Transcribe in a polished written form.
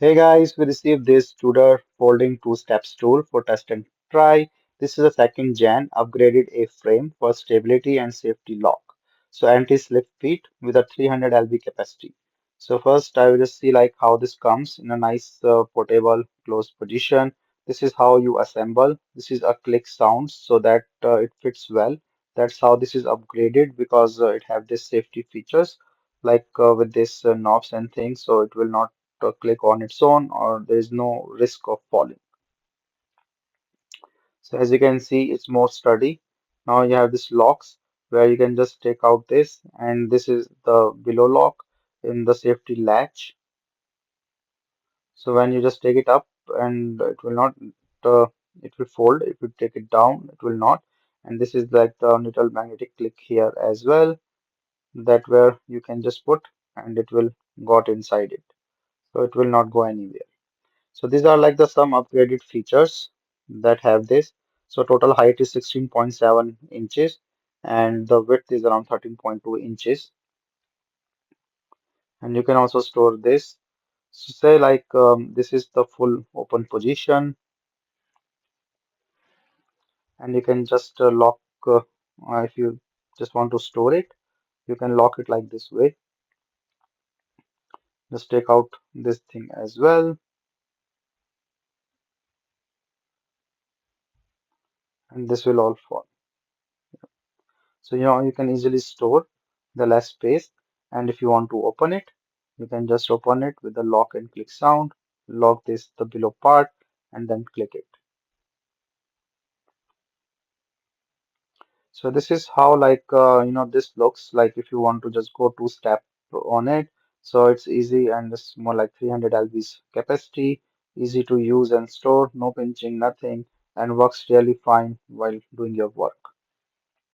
Hey guys, we received this Tudor folding two-step stool for test and try. This is a second gen upgraded A-frame for stability and safety lock. So anti-slip feet with a 300 lb capacity. So first I will just see like how this comes in a nice portable closed position. This is how you assemble. This is a click sound so that it fits well. That's how this is upgraded because it have this safety features like with this knobs and things, so it will not click on its own or there is no risk of falling. So as you can see, it's more sturdy. Now you have this locks where you can just take out this, and this is the below lock in the safety latch. So when you just take it up and it will not, uh, it will fold. If you take it down, it will not. And this is like the little magnetic click here as well, that where you can just put and it will got inside it. So it will not go anywhere. So these are like the some upgraded features that have this. So total height is 16.7 inches and the width is around 13.2 inches. And you can also store this. So say like this is the full open position and you can just lock if you just want to store it, you can lock it like this way. Just take out this thing as well and this will all fall. So you can easily store the less space, and if you want to open it, you can just open it with the lock and click sound, lock this the below part, and then click it. So this is how like this looks like if you want to just go two step on it. So it's easy and it's more like 300 lbs capacity, easy to use and store, no pinching, nothing, and works really fine while doing your work.